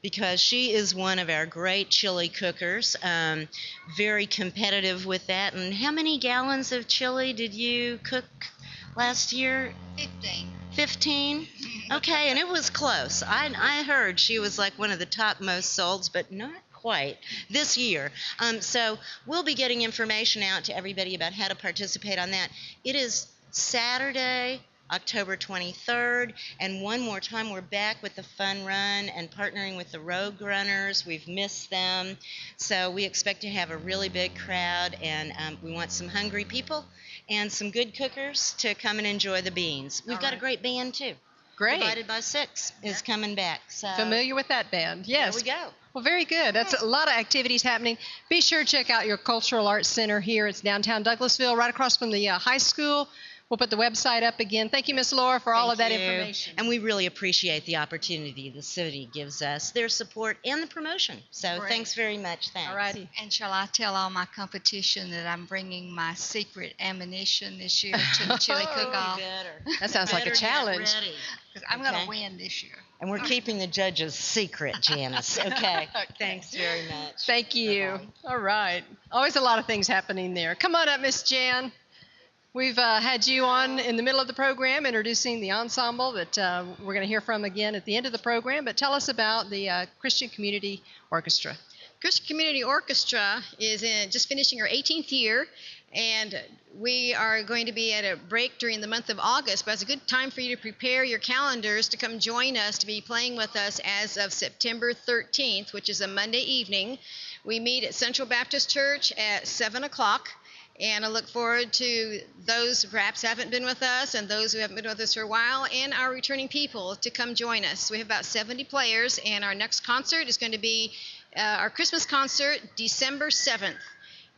because she is one of our great chili cookers, very competitive with that. And how many gallons of chili did you cook last year? 15. 15? Okay, and it was close. I heard she was like one of the top most solds, but not quite this year. So we'll be getting information out to everybody about how to participate on that. It is Saturday, October 23rd, and one more time we're back with the fun run and partnering with the Rogue Runners. We've missed them, so we expect to have a really big crowd, and we want some hungry people and some good cookers to come and enjoy the beans. We've got a great band too. Great. Divided by 6 is coming back. So Familiar with that band? Yes. there we go. Well, very good. That's a lot of activities happening. Be sure to check out your Cultural Arts Center here. It's downtown Douglasville, right across from the high school. We'll put the website up again. Thank you, Miss Laura, for all of that information. And we really appreciate the opportunity the city gives us, their support, and the promotion. So thanks very much. Thanks. All righty. And shall I tell all my competition that I'm bringing my secret ammunition this year to the chili cook-off? That sounds like a challenge. I'm going to win this year. And we're keeping the judges secret, Janice. Okay. Thanks very much. Thank you. All right. Always a lot of things happening there. Come on up, Miss Jan. We've had you on in the middle of the program introducing the ensemble that we're going to hear from again at the end of the program. But tell us about the Christian Community Orchestra. Christian Community Orchestra is just finishing our 18th year, and we are going to be at a break during the month of August, but it's a good time for you to prepare your calendars to come join us, to be playing with us as of September 13th, which is a Monday evening. We meet at Central Baptist Church at 7 o'clock. And I look forward to those who perhaps haven't been with us and those who haven't been with us for a while and our returning people to come join us. We have about 70 players, and our next concert is going to be our Christmas concert December 7th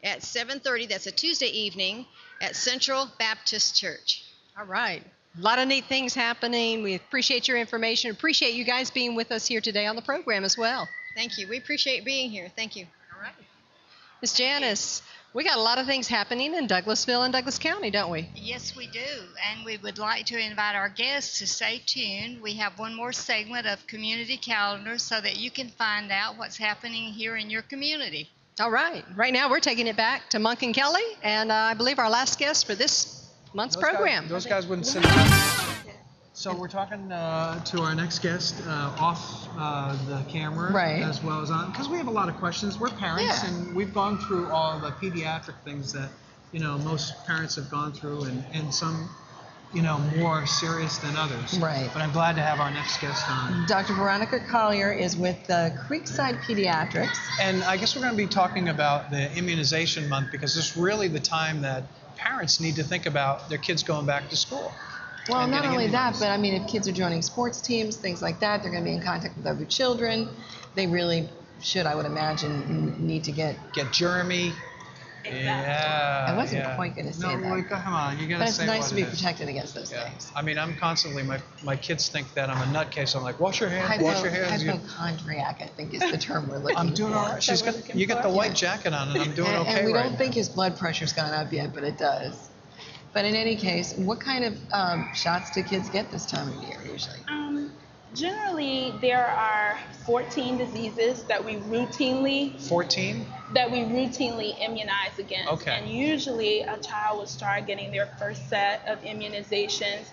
at 7:30. That's a Tuesday evening at Central Baptist Church. All right. A lot of neat things happening. We appreciate your information. Appreciate you guys being with us here today on the program as well. Thank you. We appreciate being here. Thank you. All right. Miss Janice. We got a lot of things happening in Douglasville and Douglas County, don't we? Yes, we do. And we would like to invite our guests to stay tuned. We have one more segment of Community Calendar so that you can find out what's happening here in your community. All right. Right now, we're taking it back to Monk and Kelly, and I believe our last guest for this month's program. Those guys wouldn't sit. So we're talking to our next guest off the camera, as well as on, because we have a lot of questions. We're parents, and we've gone through all the pediatric things that most parents have gone through, and some more serious than others. Right. But I'm glad to have our next guest on. Dr. Veronica Collier is with Creekside Pediatrics. And I guess we're going to be talking about the immunization month, because it's really the time that parents need to think about their kids going back to school. Well, not only that, but I mean, if kids are joining sports teams, things like that, they're going to be in contact with other children. They really should, I would imagine, need to get germy. Yeah. I wasn't quite going to say that. No, come on, you got to say But it's nice what to be it is. protected against those things. I mean, I'm constantly, my kids think that I'm a nutcase. I'm like, wash your hands, wash your hands. Hypochondriac, I think, is the term we're looking for. I'm doing all right. You got the white jacket on, and I'm doing okay And we right don't think his blood pressure's gone up yet, but it does. But in any case, what kind of shots do kids get this time of year usually? Generally, there are 14 diseases that we routinely 14 that we routinely immunize against. Okay. And usually, a child will start getting their first set of immunizations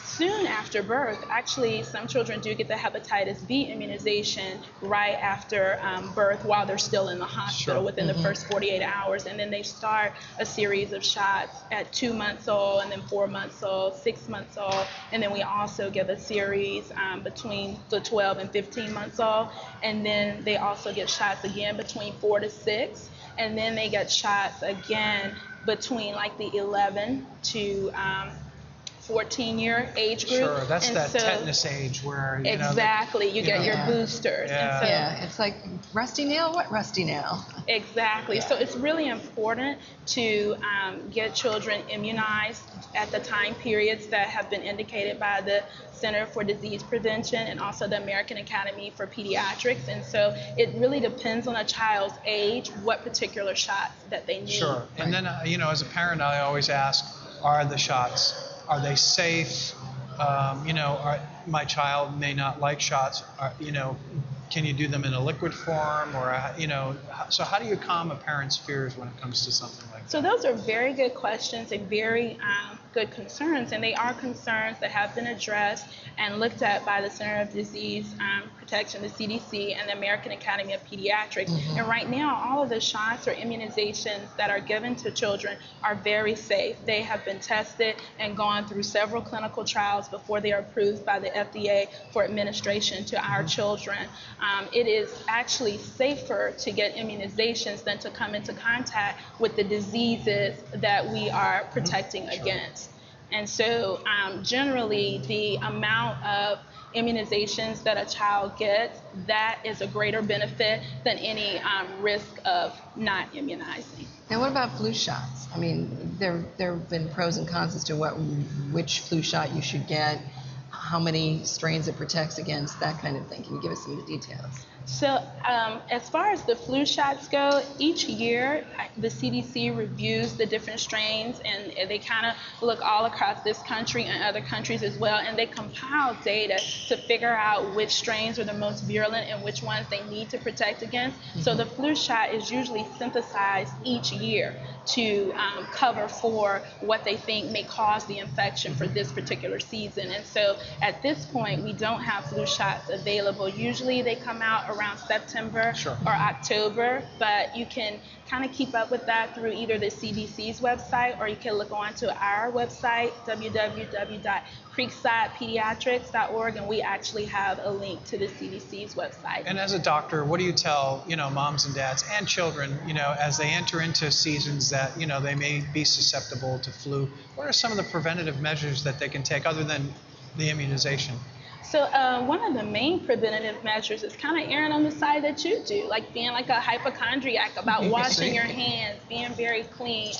soon after birth. Actually, some children do get the hepatitis B immunization right after birth while they're still in the hospital within the first 48 hours. And then they start a series of shots at 2 months old, and then 4 months old, 6 months old. And then we also give a series between the 12 and 15 months old. And then they also get shots again between 4 to 6. and then they get shots again between like the 11 to 14-year age group. Sure, that's And that so, tetanus age where, you know, exactly, you get your boosters. Yeah. And so, Yeah, it's like rusty nail, what rusty nail? exactly. So it's really important to get children immunized at the time periods that have been indicated by the Center for Disease Prevention and also the American Academy for Pediatrics. And so it really depends on a child's age, what particular shots that they need. Sure. And then, you know, as a parent, I always ask, are the shots, are they safe? You know, my child may not like shots. You know, can you do them in a liquid form, or you know? So how do you calm a parent's fears when it comes to something like that? So those are very good questions and very good concerns, and they are concerns that have been addressed and looked at by the Center of Disease Protection, the CDC, and the American Academy of Pediatrics. Mm-hmm. And right now, all of the shots or immunizations that are given to children are very safe. They have been tested and gone through several clinical trials before they are approved by the FDA for administration to our children. It is actually safer to get immunizations than to come into contact with the diseases that we are protecting against. And so generally the amount of immunizations that a child gets, that is a greater benefit than any risk of not immunizing. Now, what about flu shots? I mean, there have been pros and cons as to which flu shot you should get, how many strains it protects against, that kind of thing. Can you give us some of the details? So as far as the flu shots go, each year the CDC reviews the different strains, and they kind of look all across this country and other countries as well, and they compile data to figure out which strains are the most virulent and which ones they need to protect against. Mm-hmm. So the flu shot is usually synthesized each year to cover for what they think may cause the infection for this particular season. And so at this point, we don't have flu shots available. Usually they come out around September or October, but you can kind of keep up with that through either the CDC's website, or you can look onto our website, www.creeksidepediatrics.org, and we actually have a link to the CDC's website. And as a doctor, what do you tell, you know, moms and dads and children, you know, as they enter into seasons that, you know, they may be susceptible to flu? What are some of the preventative measures that they can take other than the immunization? So one of the main preventative measures is kind of erring on the side that you do, like being like a hypochondriac about washing your hands, being very clean,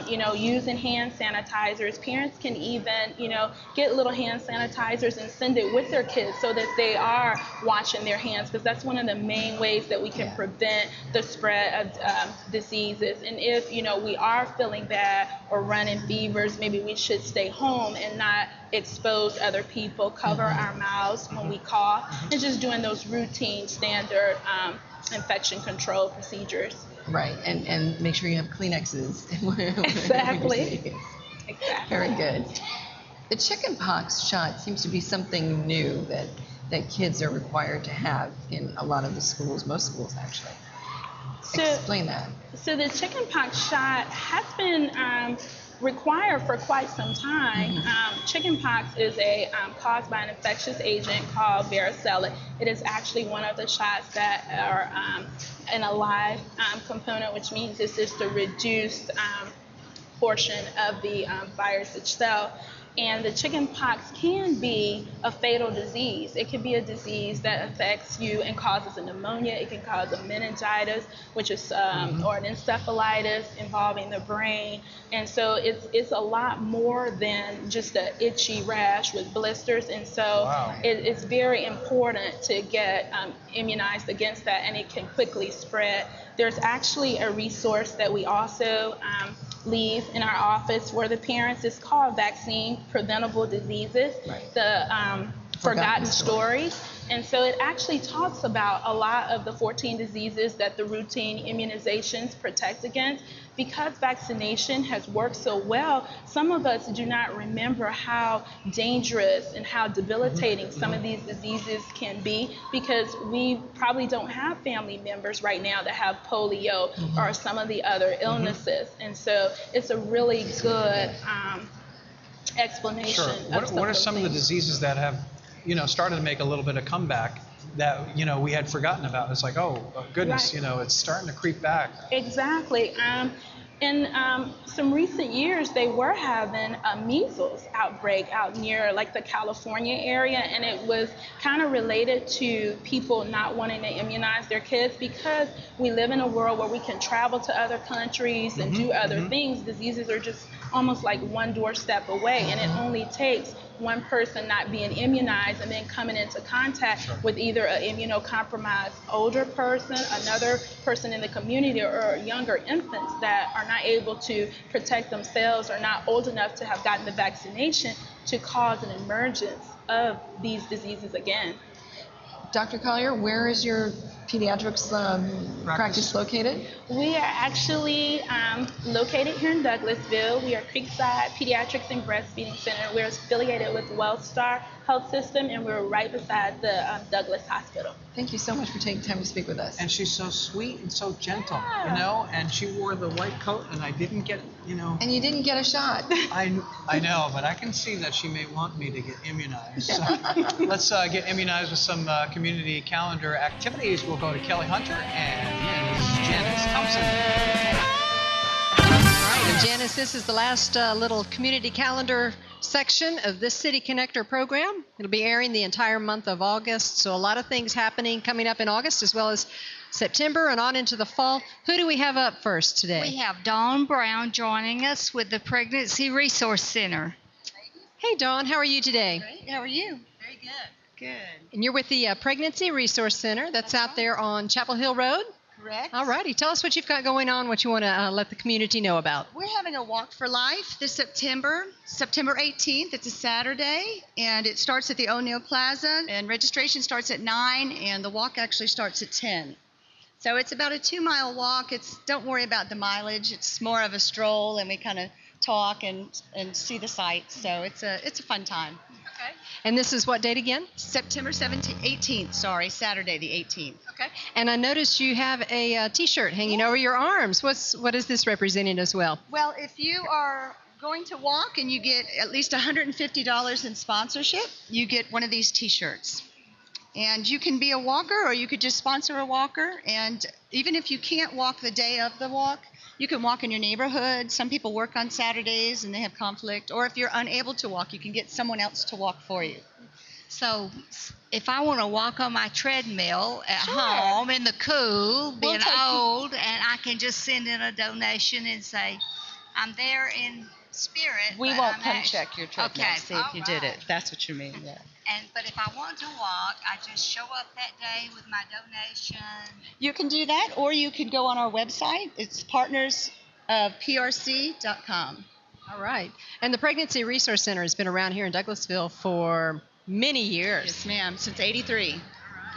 you know, using hand sanitizers. Parents can even, you know, get little hand sanitizers and send it with their kids so that they are washing their hands, because that's one of the main ways that we can prevent the spread of diseases. And if, you know, we are feeling bad or running fevers, maybe we should stay home and not expose other people, cover our mouths when we cough, and just doing those routine standard infection control procedures. Right, and make sure you have Kleenexes. Exactly. Very good. The chickenpox shot seems to be something new that kids are required to have in a lot of the schools, most schools actually. Explain that. So the chickenpox shot has been required for quite some time. Chickenpox is caused by an infectious agent called varicella. It is actually one of the shots that are in a live component, which means this is the reduced portion of the virus itself. And the chickenpox can be a fatal disease. It can be a disease that affects you and causes a pneumonia. It can cause a meningitis, which is or an encephalitis involving the brain. And so it's a lot more than just an itchy rash with blisters. And so it's very important to get immunized against that, and it can quickly spread. There's actually a resource that we also leave in our office for the parents. It's called Vaccine Preventable Diseases, the Forgotten Stories. And so it actually talks about a lot of the 14 diseases that the routine immunizations protect against. Because vaccination has worked so well, some of us do not remember how dangerous and how debilitating some of these diseases can be, because we probably don't have family members right now that have polio or some of the other illnesses. And so it's a really good explanation. What are some of the diseases that have, you know, started to make a little bit of comeback that we had forgotten about. It's like, oh goodness, Right. it's starting to creep back. Exactly. In some recent years, they were having a measles outbreak out near like the California area, and it was kind of related to people not wanting to immunize their kids because we live in a world where we can travel to other countries and do other things. Diseases are just almost like one doorstep away, and it only takes one person not being immunized and then coming into contact with either an immunocompromised older person, another person in the community, or younger infants that are not able to protect themselves or not old enough to have gotten the vaccination to cause an emergence of these diseases again. Dr. Collier, where is your pediatrics practice located? We are actually located here in Douglasville. We are Creekside Pediatrics and Breastfeeding Center. We're affiliated with WellStar Health System, and we're right beside the Douglas Hospital. Thank you so much for taking time to speak with us. And she's so sweet and so gentle, and she wore the white coat, and I didn't get, And you didn't get a shot. I know, but I can see that she may want me to get immunized. So let's get immunized with some community calendar activities. We'll go to Kelly Hunter, and this is Janice Thompson. All right, and Janice, this is the last little community calendar section of this City Connector program. It'll be airing the entire month of August, so a lot of things happening coming up in August as well as September and on into the fall. Who do we have up first today? We have Dawn Brown joining us with the Pregnancy Resource Center. Hey, Dawn, how are you today? Great. How are you? Very good. Good. And you're with the Pregnancy Resource Center. That's out there on Chapel Hill Road. Correct. All righty. Tell us what you've got going on, what you want to let the community know about. We're having a Walk for Life this September 18th. It's a Saturday, and it starts at the O'Neill Plaza, and registration starts at 9, and the walk actually starts at 10. So it's about a 2-mile walk. Don't worry about the mileage. It's more of a stroll, and we kind of talk and see the sights. So it's a fun time. Okay. And this is what date again? September 18th, Saturday the 18th. Okay. And I noticed you have a T-shirt hanging over your arms. What is this representing as well? Well, if you are going to walk and you get at least $150 in sponsorship, you get one of these T-shirts. And you can be a walker, or you could just sponsor a walker. And even if you can't walk the day of the walk, you can walk in your neighborhood. Some people work on Saturdays and they have conflict. Or if you're unable to walk, you can get someone else to walk for you. So if I want to walk on my treadmill at home in the cool, being old, and I can just send in a donation and say, I'm there in spirit. We won't come check your treadmill, Okay, see if you did it. That's what you mean, yeah. But if I want to walk, I just show up that day with my donation. You can do that, or you can go on our website. It's partnersofprc.com. All right. And the Pregnancy Resource Center has been around here in Douglasville for many years. Yes, ma'am, since '83.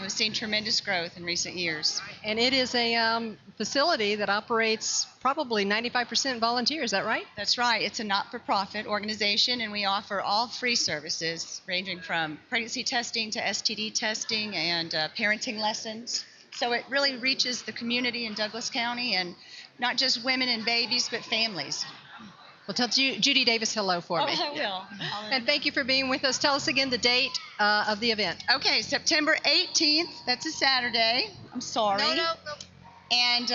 We've seen tremendous growth in recent years. And it is a facility that operates probably 95% volunteer. Is that right? That's right. It's a not-for-profit organization, and we offer all free services ranging from pregnancy testing to STD testing and parenting lessons. So it really reaches the community in Douglas County, and not just women and babies, but families. Well, tell Judy Davis hello for me. I will. And thank you for being with us. Tell us again the date of the event. Okay, September 18th. That's a Saturday. I'm sorry. No. And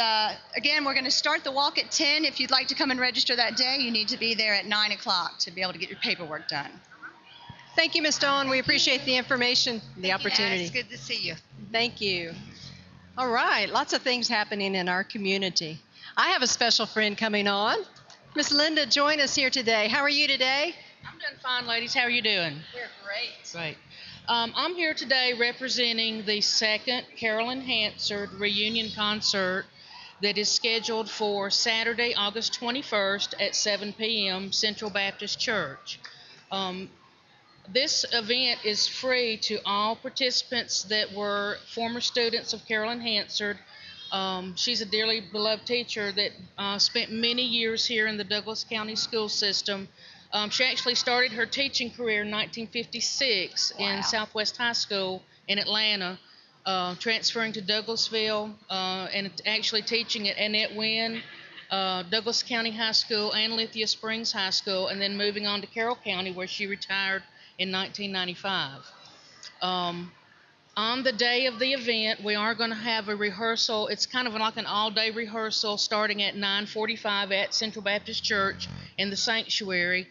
again, we're going to start the walk at 10. If you'd like to come and register that day, you need to be there at 9 o'clock to be able to get your paperwork done. Thank you, Ms. Dawn. We appreciate the information, the opportunity. It's good to see you. Thank you. All right, lots of things happening in our community. I have a special friend coming on. Miss Linda, join us here today. How are you today? I'm doing fine, ladies. How are you doing? We're great. Great. I'm here today representing the second Carolyn Hansard reunion concert that is scheduled for Saturday, August 21st at 7 p.m. Central Baptist Church. This event is free to all participants that were former students of Carolyn Hansard. She's a dearly beloved teacher that spent many years here in the Douglas County school system. She actually started her teaching career in 1956 in Southwest High School in Atlanta, transferring to Douglasville and actually teaching at Annette Wynn, Douglas County High School, and Lithia Springs High School, and then moving on to Carroll County, where she retired in 1995. On the day of the event, we are going to have a rehearsal. It's kind of like an all-day rehearsal starting at 9:45 at Central Baptist Church in the sanctuary.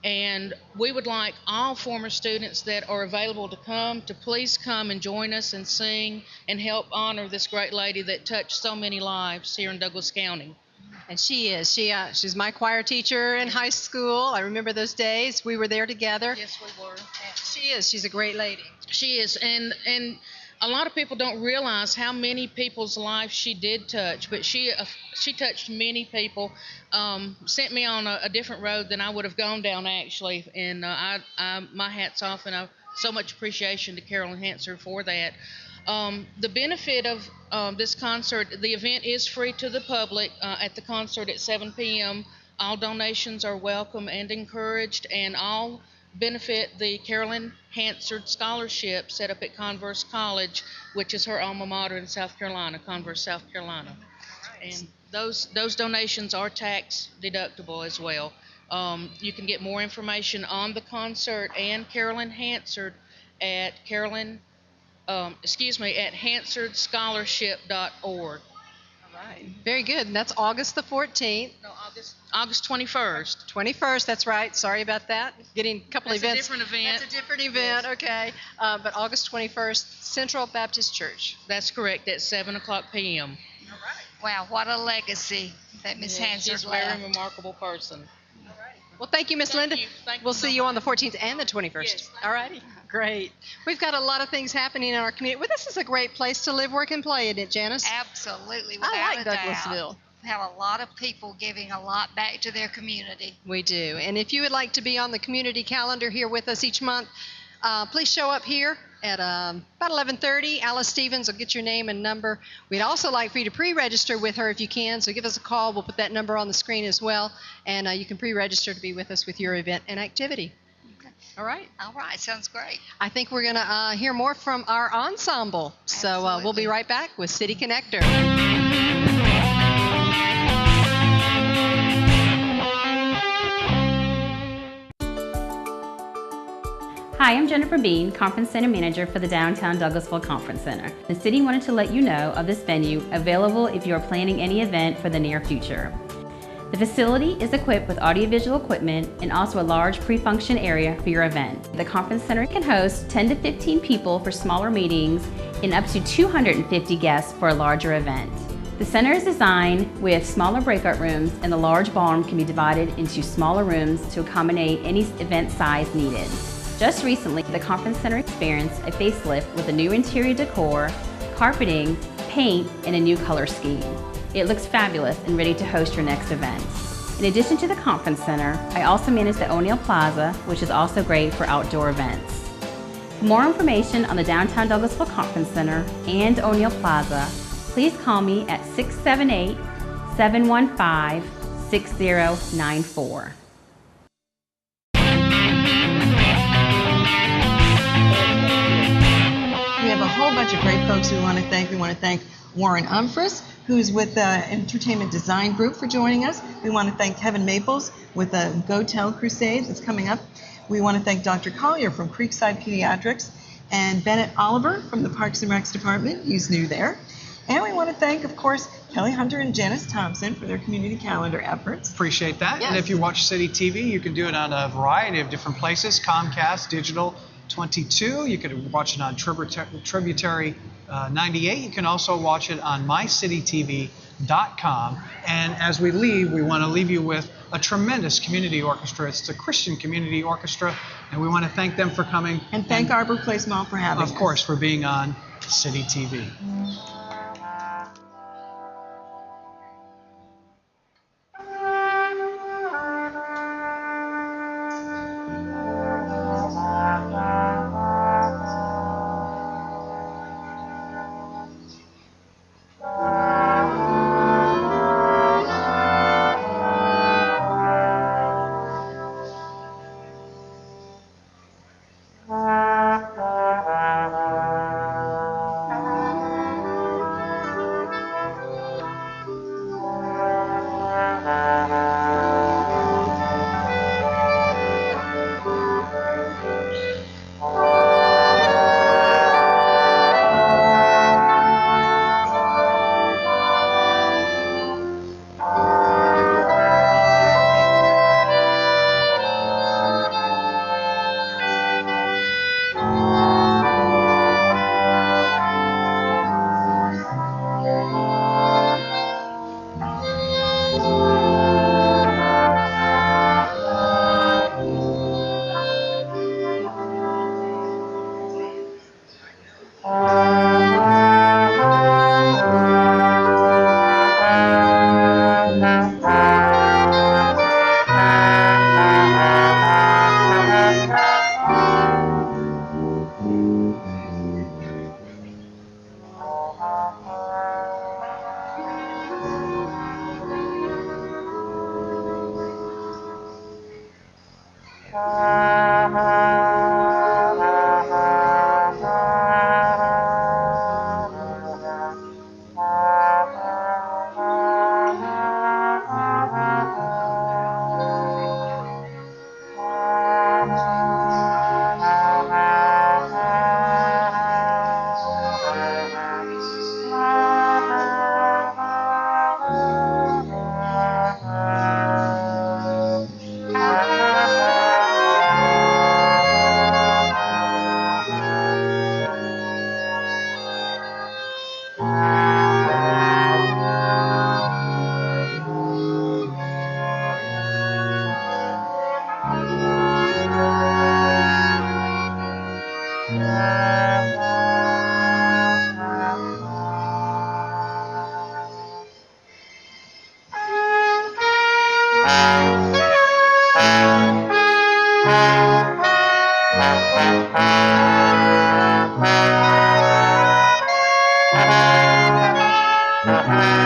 And we would like all former students that are available to please come and join us and sing and help honor this great lady that touched so many lives here in Douglas County. And she is. She's my choir teacher in high school. I remember those days. We were there together. Yes, we were. She is. She's a great lady. She is, and a lot of people don't realize how many people's lives she did touch. But she touched many people. Sent me on a different road than I would have gone down actually. And my hat's off, and I so much appreciation to Carolyn Hansard for that. The benefit of this concert, the event is free to the public at the concert at 7 p.m. All donations are welcome and encouraged, and all benefit the Carolyn Hansard Scholarship set up at Converse College, which is her alma mater in South Carolina, Converse, South Carolina. And those donations are tax deductible as well. You can get more information on the concert and Carolyn Hansard at at hansardscholarship.org. All right. Very good. And that's August the 14th. No, August 21st. 21st, that's right. Sorry about that. Getting a couple That's events. a different event. That's a different event, okay. But August 21st, Central Baptist Church. That's correct, at 7 o'clock p.m. Wow, what a legacy that Miss Hansard She's a left. very remarkable person. Well, thank you, Miss Linda. We'll see you on the 14th and the 21st. Yes, all righty. Great. We've got a lot of things happening in our community. Well, this is a great place to live, work, and play, isn't it, Janice? Absolutely, without I like a doubt. Douglasville. We have a lot of people giving a lot back to their community. We do. And if you would like to be on the community calendar here with us each month, please show up here at about 11:30. Alice Stevens will get your name and number. We'd also like for you to pre-register with her if you can, so give us a call. We'll put that number on the screen as well, and you can pre-register to be with us with your event and activity. Okay. All right. All right, sounds great. I think we're going to hear more from our ensemble, so we'll be right back with City Connector. Hi, I'm Jennifer Bean, Conference Center Manager for the Downtown Douglasville Conference Center. The city wanted to let you know of this venue available if you are planning any event for the near future. The facility is equipped with audiovisual equipment and also a large pre-function area for your event. The Conference Center can host 10 to 15 people for smaller meetings and up to 250 guests for a larger event. The center is designed with smaller breakout rooms, and the large ballroom can be divided into smaller rooms to accommodate any event size needed. Just recently, the Conference Center experienced a facelift with a new interior decor, carpeting, paint, and a new color scheme. It looks fabulous and ready to host your next event. In addition to the Conference Center, I also manage the O'Neill Plaza, which is also great for outdoor events. For more information on the Downtown Douglasville Conference Center and O'Neill Plaza, please call me at 678-715-6094. We have a whole bunch of great folks we want to thank. We want to thank Warren Umphress, who's with the Entertainment Design Group, for joining us. We want to thank Kevin Maples with the Go Tell Crusade that's coming up. We want to thank Dr. Collier from Creekside Pediatrics and Bennett Oliver from the Parks and Recs Department. He's new there. And we want to thank, of course, Kelly Hunter and Janice Thompson for their community calendar efforts. Appreciate that. Yes. And if you watch City TV, you can do it on a variety of different places. Comcast, Digital 22. You can watch it on Tributary 98. You can also watch it on mycitytv.com. And as we leave, we want to leave you with a tremendous community orchestra. It's the Christian Community Orchestra, and we want to thank them for coming. And thank Arbor Place Mall for having us. Of course, for being on City TV. Thank you.